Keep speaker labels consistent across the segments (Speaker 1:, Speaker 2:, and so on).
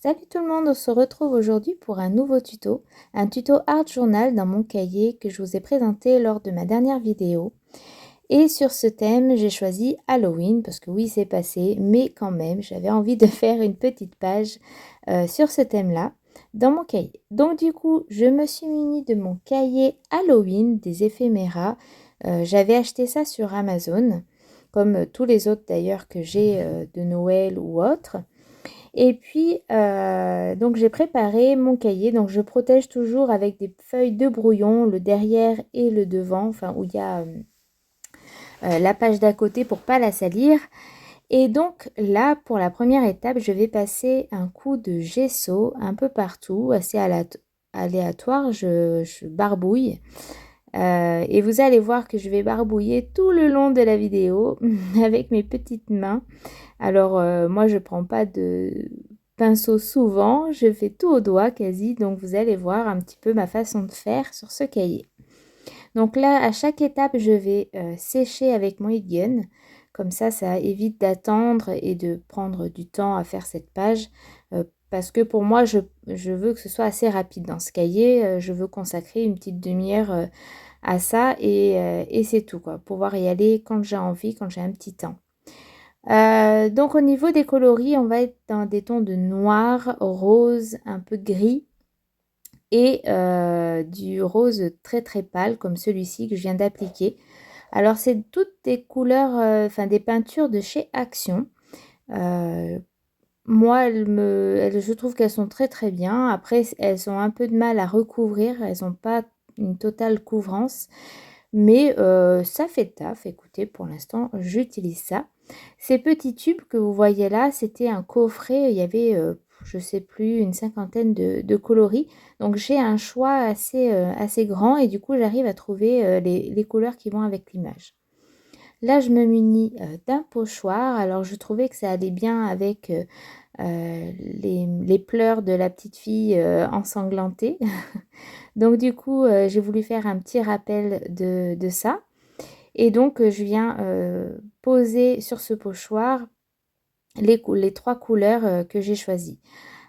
Speaker 1: Salut tout le monde, on se retrouve aujourd'hui pour un nouveau tuto, un tuto Art Journal dans mon cahier que je vous ai présenté lors de ma dernière vidéo. Et sur ce thème, j'ai choisi Halloween parce que oui, c'est passé, mais quand même, j'avais envie de faire une petite page sur ce thème-là dans mon cahier. Donc du coup, je me suis munie de mon cahier Halloween, des éphéméras. J'avais acheté ça sur Amazon, comme tous les autres d'ailleurs que j'ai de Noël ou autres. Et puis, donc j'ai préparé mon cahier. Donc je protège toujours avec des feuilles de brouillon, le derrière et le devant, enfin où il y a la page d'à côté pour pas la salir. Et donc là, pour la première étape, je vais passer un coup de gesso un peu partout, assez aléatoire, je barbouille. Et vous allez voir que je vais barbouiller tout le long de la vidéo avec mes petites mains. Alors moi je prends pas de pinceau souvent, je fais tout au doigt quasi, donc vous allez voir un petit peu ma façon de faire sur ce cahier. Donc là, à chaque étape, je vais sécher avec mon heat gun. Comme ça évite d'attendre et de prendre du temps à faire cette page. Parce que pour moi, je veux que ce soit assez rapide dans ce cahier. Je veux consacrer une petite demi-heure à ça et c'est tout, quoi. Pouvoir y aller quand j'ai envie, quand j'ai un petit temps. Donc au niveau des coloris, on va être dans des tons de noir, rose, un peu gris et du rose très très pâle comme celui-ci que je viens d'appliquer. Alors c'est toutes des couleurs, enfin des peintures de chez Action. Moi, je trouve qu'elles sont très très bien. Après, elles ont un peu de mal à recouvrir, elles n'ont pas une totale couvrance. Mais ça fait le taf, écoutez, pour l'instant, j'utilise ça. Ces petits tubes que vous voyez là, c'était un coffret, il y avait, je ne sais plus, une cinquantaine de coloris. Donc j'ai un choix assez grand et du coup, j'arrive à trouver les couleurs qui vont avec l'image. Là, je me munis d'un pochoir. Alors, je trouvais que ça allait bien avec les pleurs de la petite fille ensanglantée. Donc du coup, j'ai voulu faire un petit rappel de ça. Et donc, je viens poser sur ce pochoir les 3 couleurs que j'ai choisies.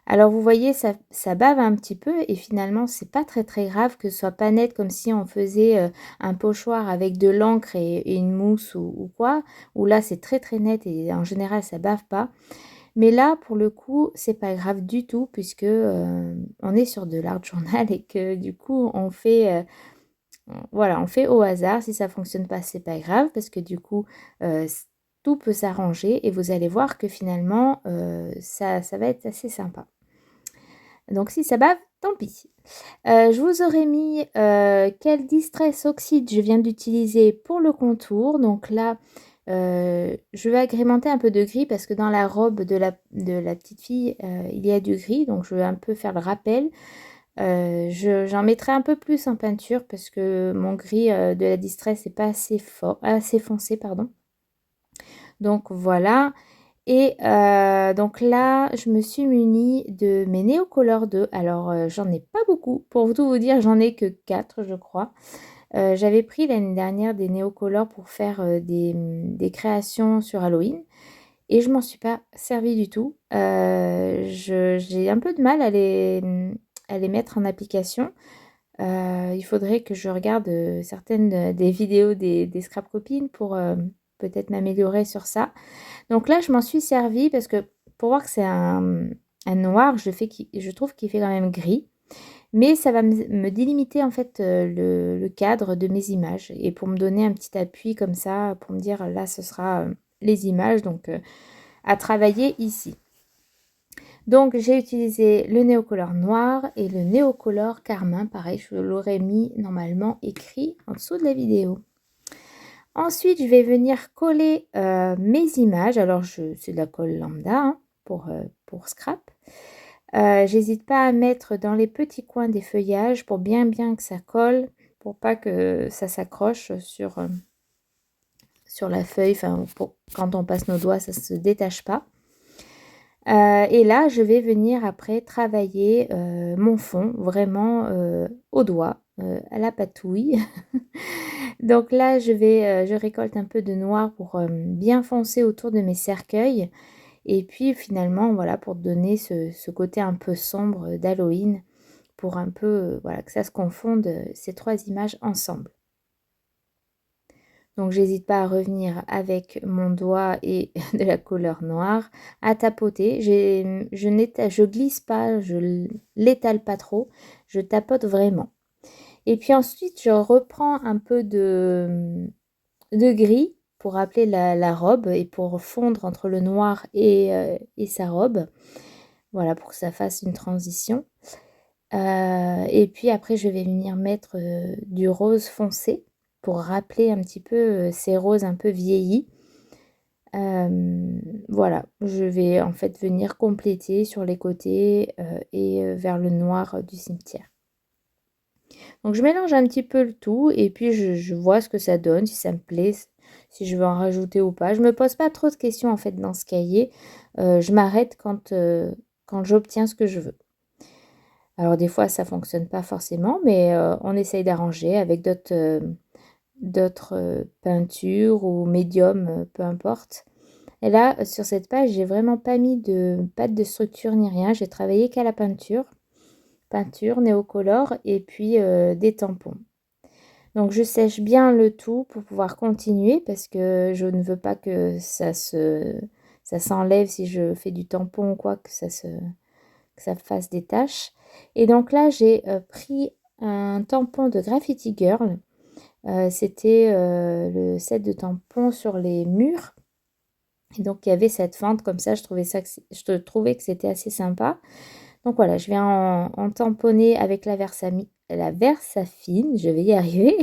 Speaker 1: Alors vous voyez, ça bave un petit peu et finalement, c'est pas très très grave que ce soit pas net comme si on faisait un pochoir avec de l'encre et une mousse ou quoi. Où là, c'est très très net et en général, ça bave pas. Mais là, pour le coup, c'est pas grave du tout puisque on est sur de l'art journal et que du coup, on fait voilà, on fait au hasard. Si ça fonctionne pas, c'est pas grave parce que du coup, tout peut s'arranger et vous allez voir que finalement, ça va être assez sympa. Donc si ça bave, tant pis. Je vous aurais mis quel Distress Oxide je viens d'utiliser pour le contour. Donc là, je vais agrémenter un peu de gris parce que dans la robe de la petite fille, il y a du gris. Donc je vais un peu faire le rappel. J'en mettrai un peu plus en peinture parce que mon gris de la Distress n'est pas assez fort, assez foncé, pardon. Donc voilà. Et donc là, je me suis munie de mes Neocolor 2. Alors, j'en ai pas beaucoup. Pour tout vous dire, j'en ai que 4, je crois. J'avais pris l'année dernière des Neocolor pour faire des créations sur Halloween. Et je m'en suis pas servi du tout. J'ai un peu de mal à les mettre en application. Il faudrait que je regarde certaines des vidéos des scrap copines pour peut-être m'améliorer sur ça. Donc là, je m'en suis servie parce que pour voir que c'est un noir, je trouve qu'il fait quand même gris. Mais ça va me délimiter en fait le cadre de mes images. Et pour me donner un petit appui comme ça, pour me dire là, ce sera les images donc à travailler ici. Donc j'ai utilisé le Neocolor noir et le Neocolor carmin. Pareil, je l'aurais mis normalement écrit en dessous de la vidéo. Ensuite, je vais venir coller mes images. Alors, c'est de la colle lambda hein, pour scrap. J'hésite pas à mettre dans les petits coins des feuillages pour bien que ça colle, pour pas que ça s'accroche sur la feuille. Enfin, quand on passe nos doigts, ça ne se détache pas. Et là, je vais venir après travailler mon fond vraiment au doigt, à la patouille. Donc là, je récolte un peu de noir pour bien foncer autour de mes cercueils. Et puis finalement, voilà, pour donner ce côté un peu sombre d'Halloween, pour un peu, voilà, que ça se confonde, ces 3 images ensemble. Donc j'hésite pas à revenir avec mon doigt et de la couleur noire, à tapoter. Je glisse pas, je l'étale pas trop, je tapote vraiment. Et puis ensuite, je reprends un peu de gris pour rappeler la robe et pour fondre entre le noir et sa robe. Voilà, pour que ça fasse une transition. Et puis après, je vais venir mettre du rose foncé pour rappeler un petit peu ces roses un peu vieillis. Voilà, je vais en fait venir compléter sur les côtés et vers le noir du cimetière. Donc je mélange un petit peu le tout et puis je vois ce que ça donne, si ça me plaît, si je veux en rajouter ou pas. Je me pose pas trop de questions en fait dans ce cahier. Je m'arrête quand j'obtiens ce que je veux. Alors des fois ça fonctionne pas forcément, mais on essaye d'arranger avec d'autres peintures ou médiums, peu importe. Et là, sur cette page, j'ai vraiment pas mis de pâte de structure ni rien. J'ai travaillé qu'à la peinture néocolore et puis des tampons. Donc je sèche bien le tout pour pouvoir continuer parce que je ne veux pas que ça s'enlève si je fais du tampon ou quoi, que ça fasse des taches. Et donc là, j'ai pris un tampon de Graffiti Girl. C'était le set de tampons sur les murs. Et donc il y avait cette fente comme ça, je trouvais que c'était assez sympa. Donc voilà, je viens en tamponner avec la Versafine, je vais y arriver.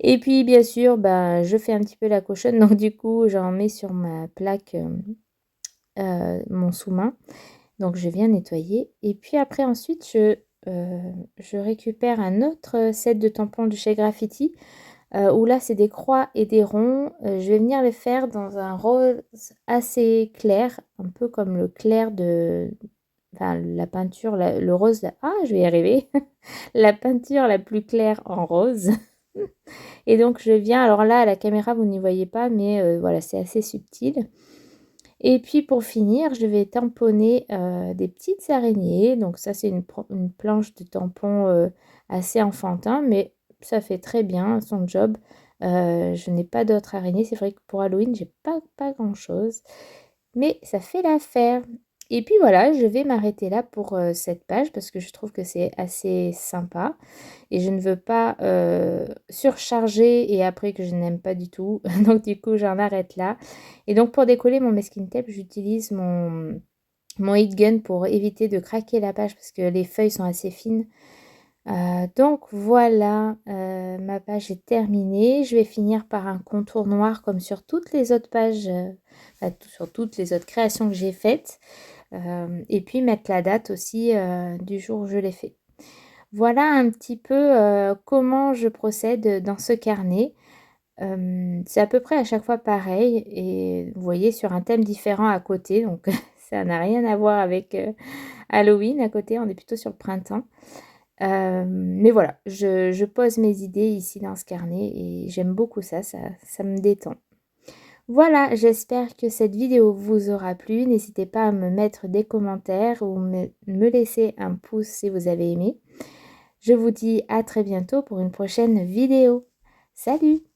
Speaker 1: Et puis bien sûr, ben, je fais un petit peu la cochonne, donc du coup j'en mets sur ma plaque, mon sous-main. Donc je viens nettoyer. Et puis après ensuite, je récupère un autre set de tampons de chez Graffiti, où là c'est des croix et des ronds. Je vais venir les faire dans un rose assez clair, un peu comme le clair de... Enfin, la peinture, le rose... Ah, je vais y arriver. La peinture la plus claire en rose. Et donc je viens, alors là à la caméra vous n'y voyez pas, mais voilà, c'est assez subtil. Et puis pour finir, je vais tamponner des petites araignées. Donc ça c'est une planche de tampon assez enfantin, mais ça fait très bien son job. Je n'ai pas d'autres araignées. C'est vrai que pour Halloween, j'ai pas grand-chose. Mais ça fait l'affaire. Et puis voilà, je vais m'arrêter là pour cette page parce que je trouve que c'est assez sympa. Et je ne veux pas surcharger et après que je n'aime pas du tout. Donc du coup, j'en arrête là. Et donc pour décoller mon masking tape, j'utilise mon heat gun pour éviter de craquer la page parce que les feuilles sont assez fines. Donc voilà, ma page est terminée. Je vais finir par un contour noir comme sur toutes les autres pages, enfin, sur toutes les autres créations que j'ai faites. Et puis mettre la date aussi du jour où je l'ai fait. Voilà un petit peu comment je procède dans ce carnet. C'est à peu près à chaque fois pareil et vous voyez sur un thème différent à côté, donc ça n'a rien à voir avec Halloween à côté, on est plutôt sur le printemps. Mais voilà, je pose mes idées ici dans ce carnet et j'aime beaucoup ça me détend. Voilà, j'espère que cette vidéo vous aura plu. N'hésitez pas à me mettre des commentaires ou me laisser un pouce si vous avez aimé. Je vous dis à très bientôt pour une prochaine vidéo. Salut!